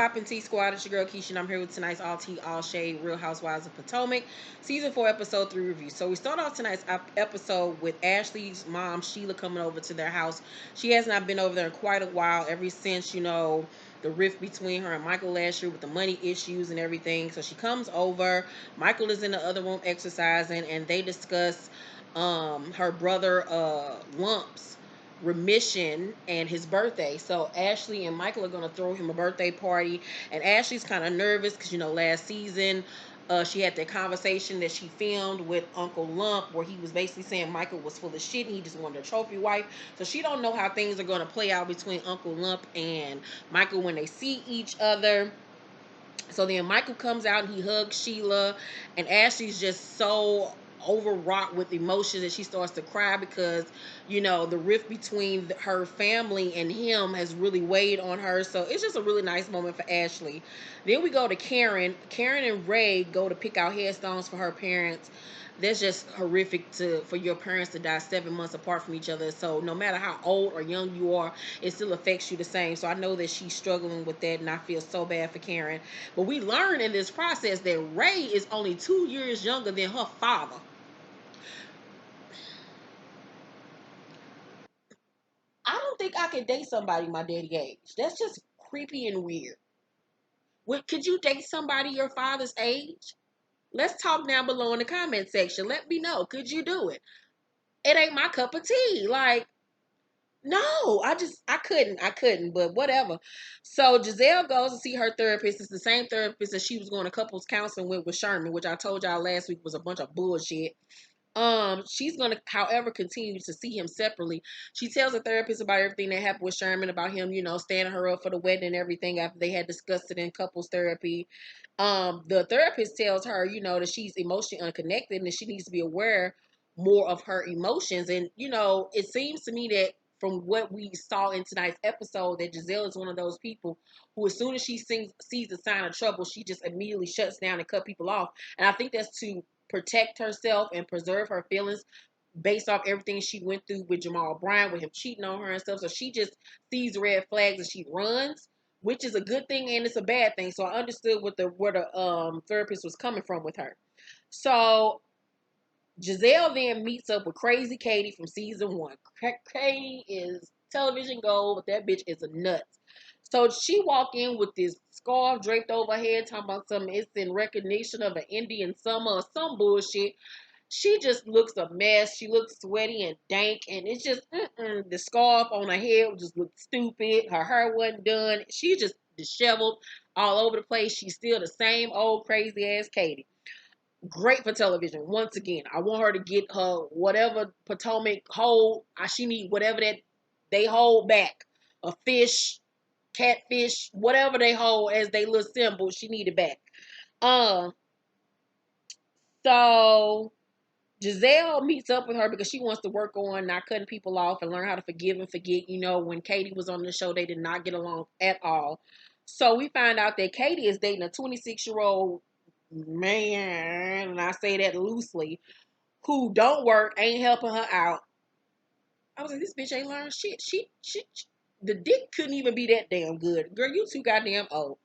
Poppin' T Squad, it's your girl Keisha, and I'm here with tonight's All Tea, All Shade, Real Housewives of Potomac, Season 4, Episode 3 review. So we start off tonight's episode with Ashley's mom, Sheila, coming over to their house. She has not been over there in quite a while, ever since, the rift between her and Michael last year with the money issues and everything. So she comes over. Michael is in the other room exercising, and they discuss her brother Lump's remission and his birthday. So Ashley and Michael are going to throw him a birthday party, and Ashley's kind of nervous because last season she had that conversation that she filmed with Uncle Lump where he was basically saying Michael was full of shit and he just wanted a trophy wife. So she don't know how things are going to play out between Uncle Lump and Michael when they see each other. So then Michael comes out and he hugs Sheila, and Ashley's just so overwrought with emotions that she starts to cry because the rift between her family and him has really weighed on her. So it's just a really nice moment for Ashley. Then we go to Karen and Ray go to pick out headstones for her parents. That's just horrific for your parents to die 7 months apart from each other. So no matter how old or young you are, it still affects you the same. So I know that she's struggling with that, and I feel so bad for Karen. But we learn in this process that Ray is only 2 years younger than her father. I don't think I could date somebody my daddy age. That's just creepy and weird. Could you date somebody your father's age? Let's talk down below in the comment section. Let me know. Could you do it? It ain't my cup of tea. Like, no, I couldn't, but whatever. So Gizelle goes to see her therapist. It's the same therapist that she was going to couples counseling with Sherman, which I told y'all last week was a bunch of bullshit. She's gonna, however, continue to see him separately. She tells the therapist about everything that happened with Sherman, about him, standing her up for the wedding and everything after they had discussed it in couples therapy. The therapist tells her, that she's emotionally unconnected and she needs to be aware more of her emotions. And it seems to me that from what we saw in tonight's episode, that Gizelle is one of those people who, as soon as she sees the sign of trouble, she just immediately shuts down and cut people off. And I think that's to protect herself and preserve her feelings based off everything she went through with Jamal Bryant, with him cheating on her and stuff. So she just sees red flags and she runs, which is a good thing and it's a bad thing. So I understood where the therapist was coming from with her. So Gizelle then meets up with Crazy Katie from season 1. Katie is television gold, but that bitch is a nut. So she walked in with this scarf draped over her head, talking about something. It's in recognition of an Indian summer or some bullshit. She just looks a mess. She looks sweaty and dank, and it's just the scarf on her head just looked stupid. Her hair wasn't done. She just disheveled all over the place. She's still the same old crazy ass Katie. Great for television. Once again, I want her to get her whatever Potomac hold. She need whatever that they hold back. A fish, catfish, whatever they hold as they little symbol. She need it back. Uh, so Gizelle meets up with her because she wants to work on not cutting people off and learn how to forgive and forget. When Katie was on the show, they did not get along at all. So we find out that Katie is dating a 26-year-old man, and I say that loosely, who don't work, ain't helping her out. I was like, this bitch ain't learned shit. The dick couldn't even be that damn good. Girl, you too goddamn old.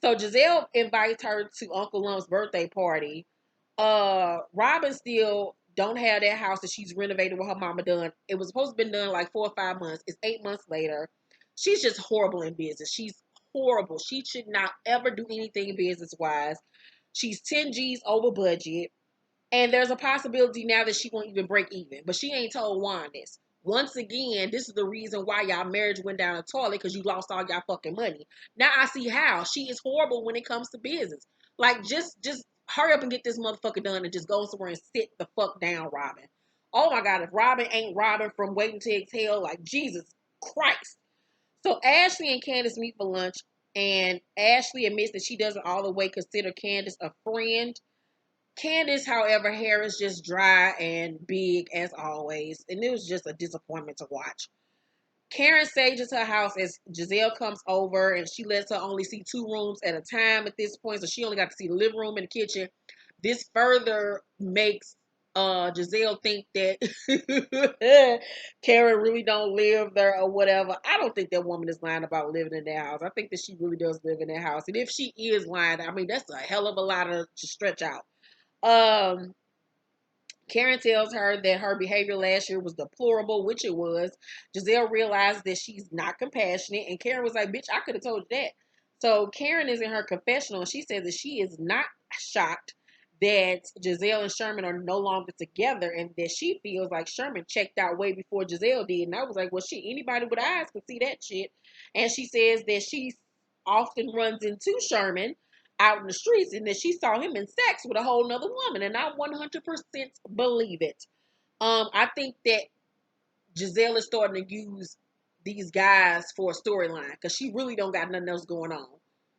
So Gizelle invites her to Uncle Lump's birthday party. Robyn still don't have that house that she's renovated with her mama done. It was supposed to be done like 4 or 5 months. It's 8 months later. She's just horrible in business. She's horrible. She should not ever do anything business wise. She's 10 G's over budget. And there's a possibility now that she won't even break even. But she ain't told Juan this. Once again, this is the reason why y'all marriage went down the toilet, because you lost all y'all fucking money. Now I see how. She is horrible when it comes to business. Like, just hurry up and get this motherfucker done and just go somewhere and sit the fuck down, Robyn. Oh my God, if Robyn ain't Robyn from Waiting to Exhale, like, Jesus Christ. So Ashley and Candiace meet for lunch, and Ashley admits that she doesn't all the way consider Candiace a friend. Candiace, however, hair is just dry and big as always, and it was just a disappointment to watch. Karen sages her house as Gizelle comes over, and she lets her only see 2 rooms at a time at this point, so she only got to see the living room and the kitchen. This further makes Gizelle think that Karen really don't live there or whatever. I don't think that woman is lying about living in that house. I think that she really does live in that house. And if she is lying, I mean, that's a hell of a lot to stretch out. Um, Karen tells her that her behavior last year was deplorable, which it was. Gizelle realized that she's not compassionate, and Karen was like, bitch, I could have told you that. So Karen is in her confessional, and she says that she is not shocked that Gizelle and Sherman are no longer together, and that she feels like Sherman checked out way before Gizelle did. And I was like, well, shit, anybody with eyes could see that shit. And she says that she often runs into Sherman out in the streets, and that she saw him in sex with a whole nother woman, and I 100% believe it. I think that Gizelle is starting to use these guys for a storyline because she really don't got nothing else going on.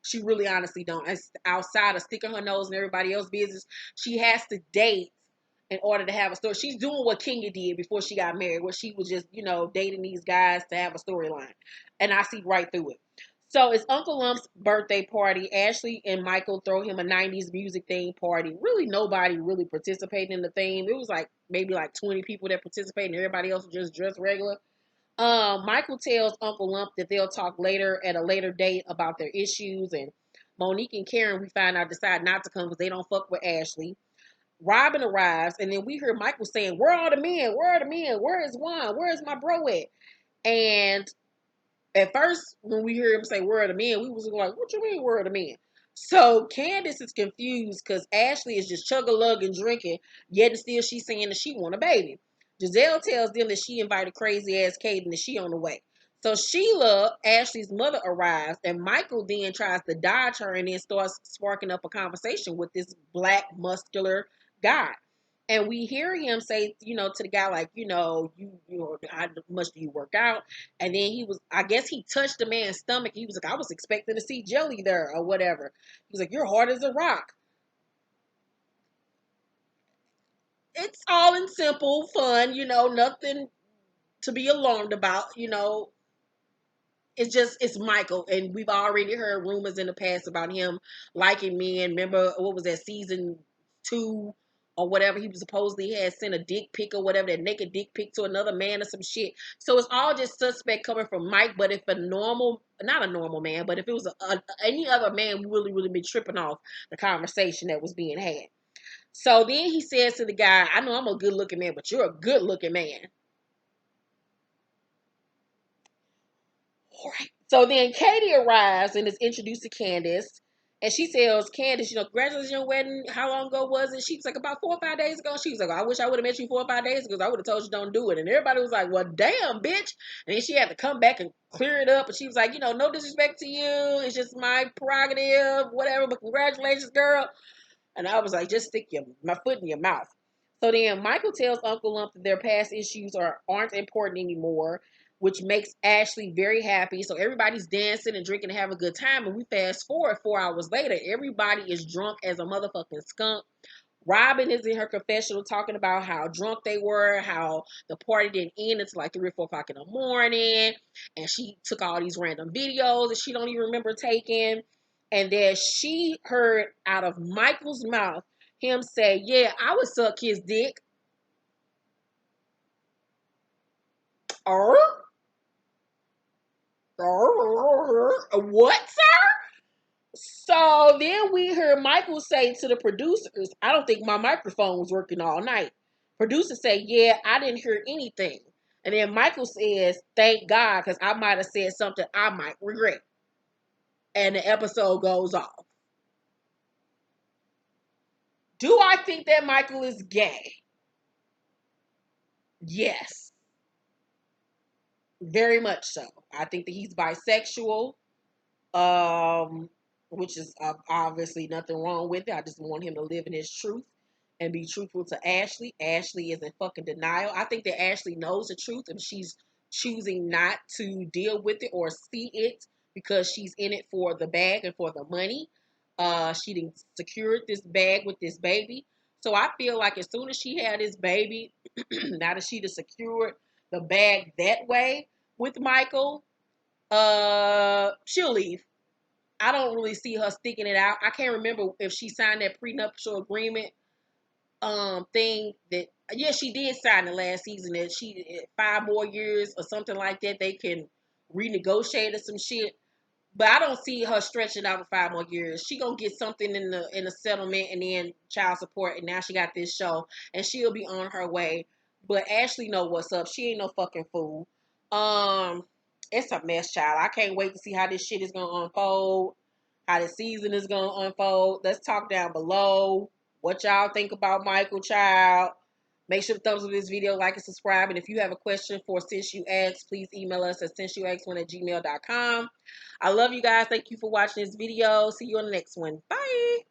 She really honestly don't. It's outside of sticking her nose in everybody else's business, she has to date in order to have a story. She's doing what Kenya did before she got married, where she was just, dating these guys to have a storyline. And I see right through it. So it's Uncle Lump's birthday party. Ashley and Michael throw him a 90s music theme party. Really, nobody really participated in the theme. It was like maybe like 20 people that participated, and everybody else was just dressed regular. Michael tells Uncle Lump that they'll talk later at a later date about their issues, and Monique and Karen, we find out, decide not to come because they don't fuck with Ashley. Robyn arrives, and then we hear Michael saying, "Where are the men? Where are the men? Where is Juan? Where is my bro at?" And at first, when we hear him say, "Where are the men?" we was like, "What you mean, where are the men?" So Candiace is confused because Ashley is just chug-a-lug and drinking, yet and still she's saying that she want a baby. Gizelle tells them that she invited crazy ass Kate and that she on the way. So Sheila, Ashley's mother, arrives, and Michael then tries to dodge her and then starts sparking up a conversation with this black muscular guy. And we hear him say, to the guy, like, how much do you work out? And then I guess he touched the man's stomach. He was like, I was expecting to see jelly there or whatever. He was like, you're hard as a rock. It's all in simple fun, nothing to be alarmed about, it's Michael, and we've already heard rumors in the past about him liking men. Remember, what was that, season 2 or whatever? He was supposedly had sent a dick pic or whatever, that naked dick pic to another man or some shit. So it's all just suspect coming from Mike. But if not a normal man, but if it was any other man, we really, really be tripping off the conversation that was being had. So then he says to the guy, I know I'm a good looking man, but you're a good looking man. All right. So then Katie arrives and is introduced to Candiace. And she tells Candiace, congratulations on your wedding. How long ago was it? She was like, about 4 or 5 days ago. She was like, I wish I would have met you 4 or 5 days ago, because I would have told you don't do it. And everybody was like, well, damn, bitch. And then she had to come back and clear it up. And she was like, no disrespect to you. It's just my prerogative, whatever. But congratulations, girl. And I was like, just stick my foot in your mouth. So then Michael tells Uncle Lump that their past issues aren't important anymore, which makes Ashley very happy. So everybody's dancing and drinking and having a good time. And we fast forward 4 hours later, everybody is drunk as a motherfucking skunk. Robyn is in her confessional talking about how drunk they were, how the party didn't end until like 3 or 4 o'clock in the morning. And she took all these random videos that she don't even remember taking. And then she heard out of Michael's mouth him say, yeah, I would suck his dick. What, sir? So then we heard Michael say to the producers, I don't think my microphone was working all night. Producers say, yeah, I didn't hear anything. And then Michael says, thank God, because I might have said something I might regret. And the episode goes off. Do I think that Michael is gay? Yes. Very much so. I think that he's bisexual. Um, which is obviously nothing wrong with it. I just want him to live in his truth and be truthful to Ashley. Ashley is in fucking denial. I think that Ashley knows the truth and she's choosing not to deal with it or see it because she's in it for the bag and for the money. She didn't secure this bag with this baby. So I feel like as soon as she had this baby, now that she secured the bag that way with Michael, she'll leave. I don't really see her sticking it out. I can't remember if she signed that prenuptial agreement thing that, yeah, she did sign the last season that she 5 more years or something like that they can renegotiate or some shit. But I don't see her stretching out for 5 more years. She gonna get something in the settlement and then child support, and now she got this show, and she'll be on her way. But Ashley know what's up. She ain't no fucking fool. Um, it's a mess, child. I can't wait to see how this shit is gonna unfold, how the season is gonna unfold. Let's talk down below. What y'all think about Michael, child? Make sure to thumbs up this video, like and subscribe. And if you have a question for Since You Asked, please email us at since1@gmail.com. I love you guys. Thank you for watching this video. See you on the next one. Bye.